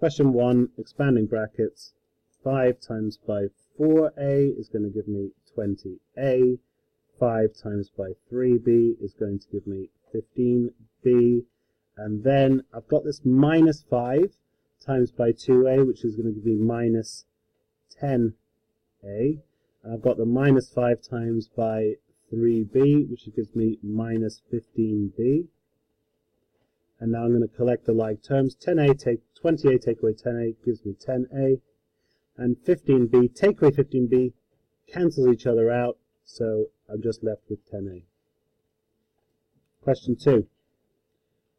Question 1, expanding brackets, 5 times by 4a is going to give me 20a, 5 times by 3b is going to give me 15b, and then I've got this minus 5 times by 2a, which is going to give me minus 10a, and I've got the minus 5 times by 3b, which gives me minus 15b. And now I'm going to collect the like terms. 20a take away 10a gives me 10a. And 15b, take away 15b, cancels each other out, so I'm just left with 10a. Question 2.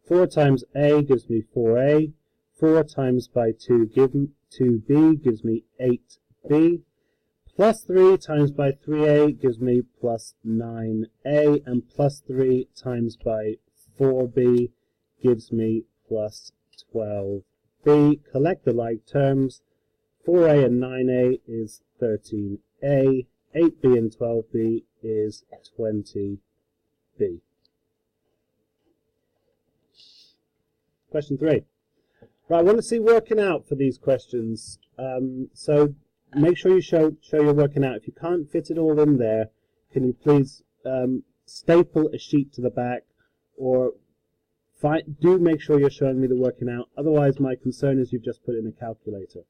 4 times a gives me 4a. 4 times by 2b gives me 8b. Plus 3 times by 3a gives me plus 9a. And plus 3 times by 4b gives me plus 12b. Collect the like terms. 4a and 9a is 13a. 8b and 12b is 20b. Question 3. Right, I want to see working out for these questions. So make sure you show you're working out. If you can't fit it all in there, can you please staple a sheet to the back, or do make sure you're showing me the working out. Otherwise, my concern is you've just put it in a calculator.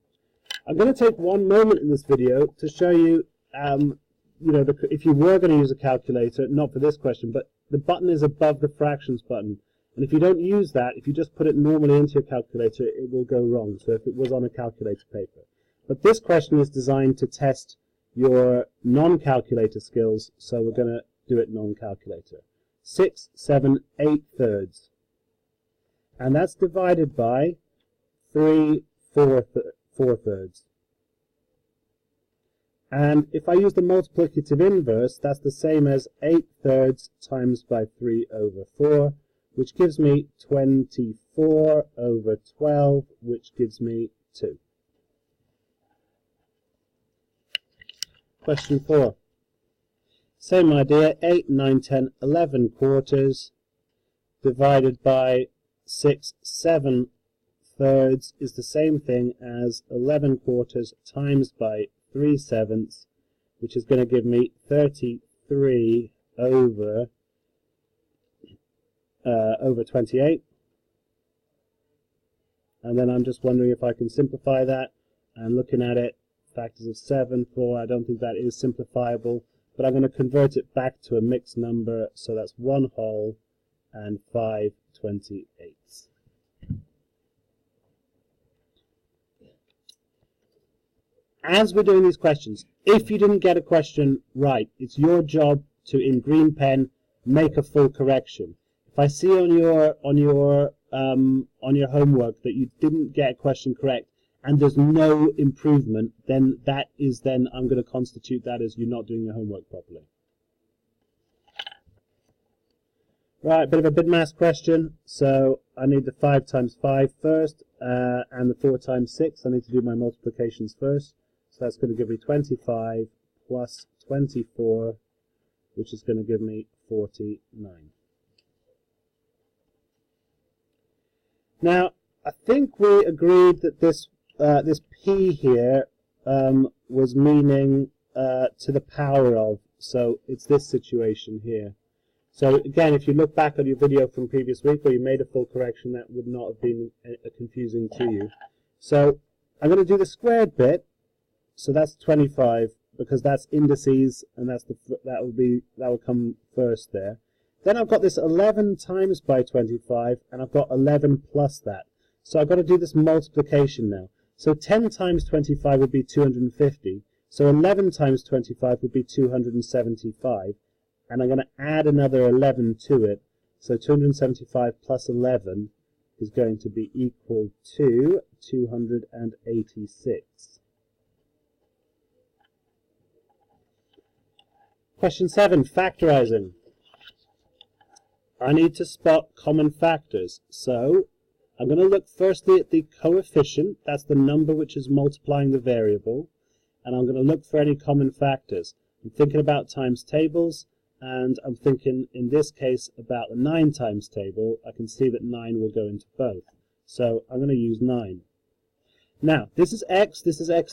I'm going to take one moment in this video to show you, if you were going to use a calculator, not for this question, but the button is above the fractions button. And if you don't use that, if you just put it normally into your calculator, it will go wrong. So if it was on a calculator paper. But this question is designed to test your non-calculator skills, so we're going to do it non-calculator. 6, 7, 8 thirds. And that's divided by 3, 4 thirds. And if I use the multiplicative inverse, that's the same as 8 thirds times by 3 over 4, which gives me 24 over 12, which gives me 2. Question 4. Same idea, 8, 9, 10, 11 quarters divided by 6, 7 thirds is the same thing as 11 quarters times by 3 sevenths, which is going to give me 33 over 28. And then I'm just wondering if I can simplify that, and looking at it, factors of 7, 4, I don't think that is simplifiable, but I'm going to convert it back to a mixed number, so that's 1 whole and 5 28ths. As we're doing these questions, if you didn't get a question right, it's your job to, in green pen, make a full correction. If I see on your homework that you didn't get a question correct and there's no improvement, then I'm going to constitute that as you not doing your homework properly. Right, a bit of a BIDMAS question. So I need the 5 times 5 first, and the 4 times 6. I need to do my multiplications first. So that's going to give me 25 plus 24, which is going to give me 49. Now, I think we agreed that this p here was meaning to the power of, so it's this situation here. So again, if you look back on your video from previous week where you made a full correction, that would not have been confusing to you. So I'm going to do the squared bit, so that's 25, because that's indices, and that will come first there. Then I've got this 11 times by 25, and I've got 11 plus that. So I've got to do this multiplication now. So 10 times 25 would be 250. So 11 times 25 would be 275. And I'm going to add another 11 to it. So 275 plus 11 is going to be equal to 286. Question 7, factorizing. I need to spot common factors. So I'm going to look firstly at the coefficient, that's the number which is multiplying the variable, and I'm going to look for any common factors. I'm thinking about times tables, and I'm thinking in this case about the 9 times table. I can see that 9 will go into both. So I'm going to use 9. Now, this is x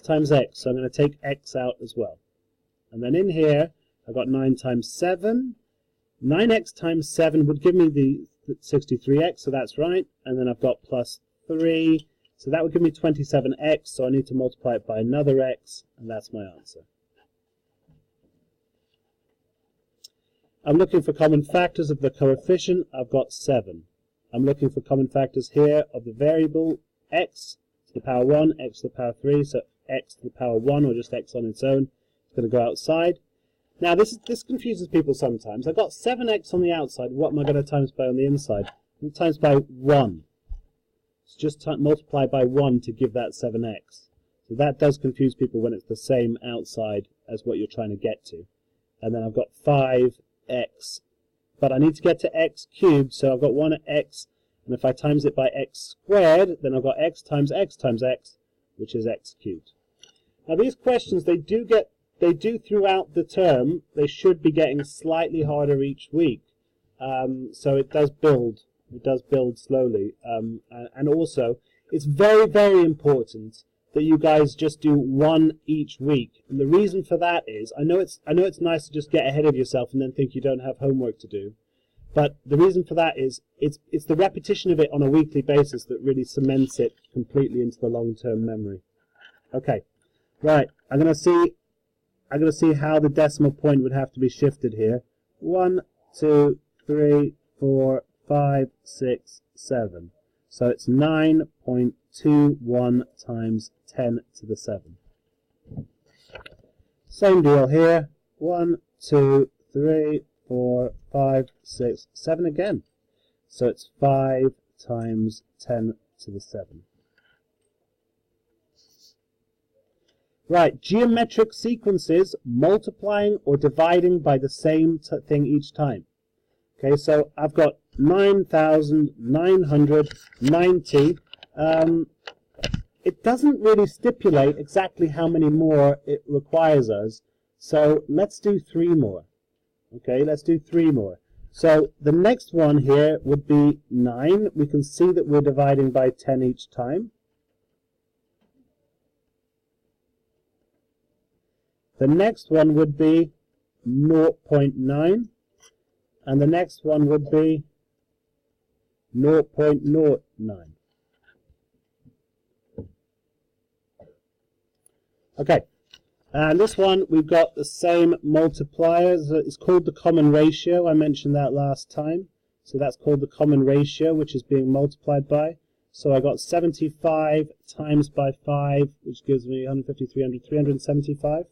times x, so I'm going to take x out as well. And then in here, I've got 9 times 7. 9x times 7 would give me the 63x, so that's right. And then I've got plus 3, so that would give me 27x, so I need to multiply it by another x, and that's my answer. I'm looking for common factors of the coefficient. I've got 7. I'm looking for common factors here of the variable x to the power 1, x to the power 3, so x to the power 1, or just x on its own, is going to go outside. Now this confuses people sometimes. I've got 7x on the outside, what am I going to times by on the inside? I'm times by 1. It's just multiply by 1 to give that 7x. So that does confuse people when it's the same outside as what you're trying to get to. And then I've got 5x. But I need to get to x cubed, so I've got 1 at x, and if I times it by x squared, then I've got x times x times x, which is x cubed. Now these questions, they do throughout the term, they should be getting slightly harder each week. So it does build slowly. And also, it's very, very important that you guys just do one each week. And the reason for that is, I know it's nice to just get ahead of yourself and then think you don't have homework to do. But the reason for that is, it's the repetition of it on a weekly basis that really cements it completely into the long-term memory. Okay, right, I'm going to see how the decimal point would have to be shifted here. 1, 2, 3, 4, 5, 6, 7. So it's 9.21 times 10 to the 7. Same deal here. 1, 2, 3, 4, 5, 6, 7 again. So it's 5 times 10 to the 7. Right, geometric sequences multiplying or dividing by the same thing each time. Okay, so I've got 9,990. It doesn't really stipulate exactly how many more it requires us, so let's do 3 more. Okay, let's do 3 more. So the next one here would be 9. We can see that we're dividing by 10 each time. The next one would be 0.9, and the next one would be 0.09. Okay, and this one we've got the same multipliers. It's called the common ratio. I mentioned that last time. So that's called the common ratio, which is being multiplied by. So I got 75 times by 5, which gives me 150, 300, 375.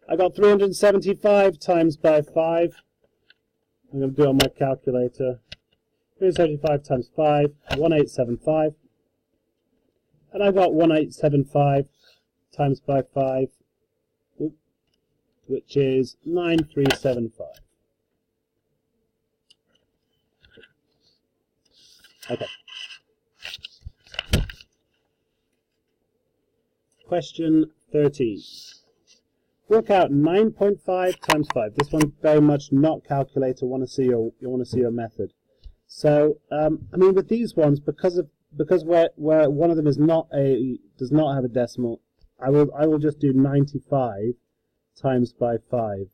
I got 375 times by 5. I'm going to do it on my calculator. 375 times 5, 1875. And I got 1875 times by 5, which is 9375. Okay. Question 13. Work out 9.5 times 5. This one very much not calculator. You want to see your method. So I mean, with these ones, because where one of them is does not have a decimal, I will just do 95 times by 5.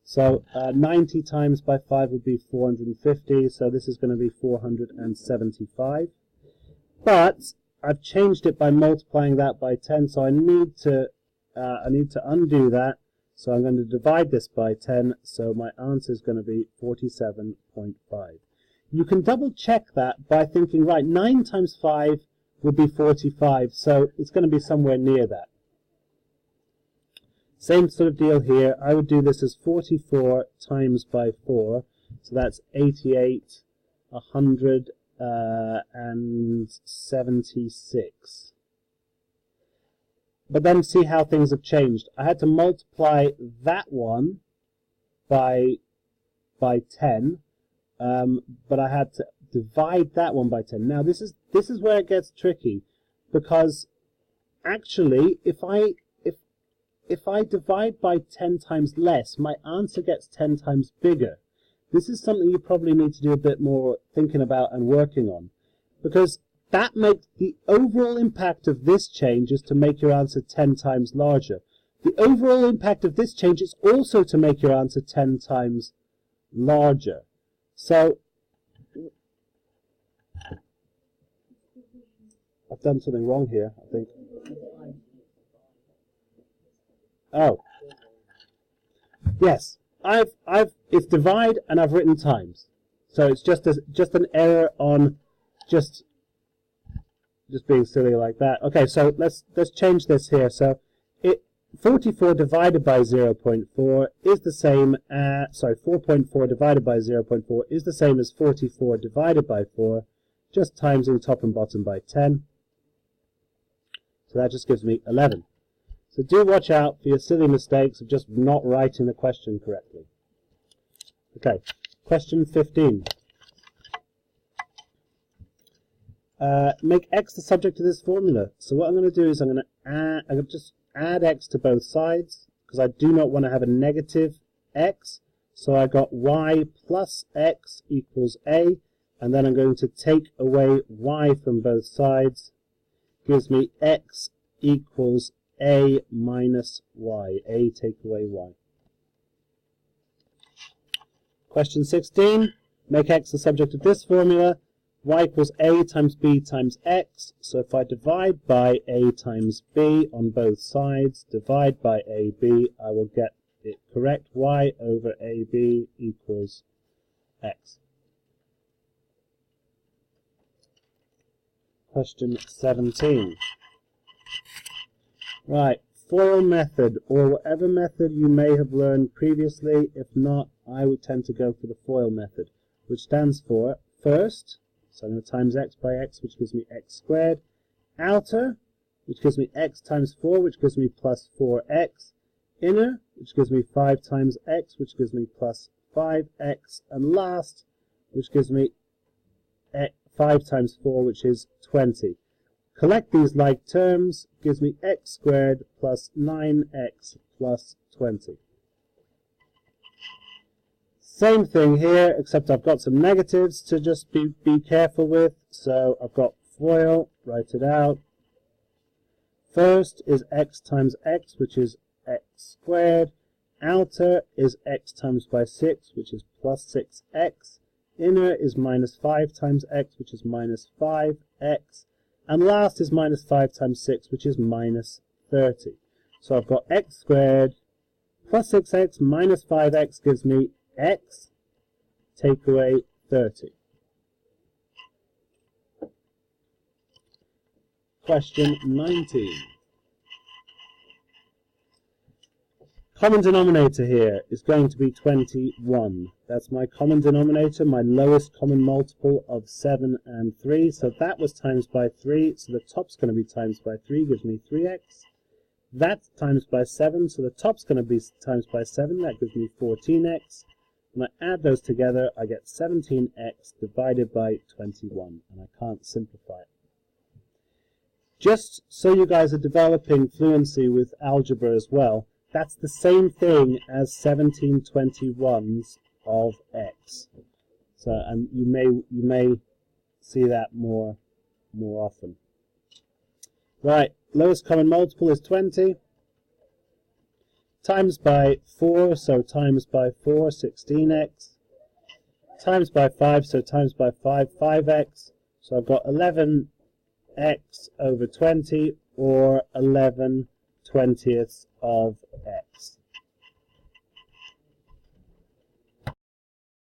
So 90 times by 5 would be 450. So this is going to be 475. But I've changed it by multiplying that by 10. So I need to undo that, so I'm going to divide this by 10, so my answer is going to be 47.5. You can double check that by thinking, right, 9 times 5 would be 45, so it's going to be somewhere near that. Same sort of deal here. I would do this as 44 times by 4, so that's 88, 176. But then see how things have changed. I had to multiply that one by 10, but I had to divide that one by 10. Now this is where it gets tricky, because actually if I divide by 10 times less, my answer gets 10 times bigger. This is something you probably need to do a bit more thinking about and working on, because that makes the overall impact of this change is to make your answer 10 times larger. The overall impact of this change is also to make your answer 10 times larger. So I've done something wrong here, I think. Oh. Yes. It's divide and I've written times. So it's just an error on just being silly like that. Okay, so let's change this here. So 44 divided by 0.4 is the same as 4.4 divided by 0.4 is the same as 44 divided by 4, just timesing top and bottom by 10. So that just gives me 11. So do watch out for your silly mistakes of just not writing the question correctly. Okay, question 15. Make x the subject of this formula. So what I'm going to do is I'm going to just add x to both sides, because I do not want to have a negative x. So I got y plus x equals a, and then I'm going to take away y from both sides. Gives me x equals a minus y. A take away y. Question 16. Make x the subject of this formula. Y equals a times b times x. So if I divide by a times b on both sides, divide by ab, I will get it correct. Y over ab equals x. Question 17. Right, FOIL method, or whatever method you may have learned previously. If not, I would tend to go for the FOIL method, which stands for first. So I'm going to times x by x, which gives me x squared. Outer, which gives me x times 4, which gives me plus 4x. Inner, which gives me 5 times x, which gives me plus 5x. And last, which gives me 5 times 4, which is 20. Collect these like terms, gives me x squared plus 9x plus 20. Same thing here, except I've got some negatives to just be careful with. So I've got FOIL, write it out. First is x times x, which is x squared. Outer is x times by 6, which is plus 6x. Inner is minus 5 times x, which is minus 5x. And last is minus 5 times 6, which is minus 30. So I've got x squared plus 6x minus 5x gives me x, take away 30. Question 19. Common denominator here is going to be 21. That's my common denominator, my lowest common multiple of 7 and 3. So that was times by 3, so the top's going to be times by 3, gives me 3x. That's times by 7, so the top's going to be times by 7, that gives me 14x. When I add those together, I get 17x divided by 21, and I can't simplify it. Just so you guys are developing fluency with algebra as well, that's the same thing as 17/21s of x. So, and you may see that more often. Right, lowest common multiple is 20. Times by 4, so times by 4, 16x. Times by 5, so times by 5, 5x. So I've got 11x over 20, or 11/20ths of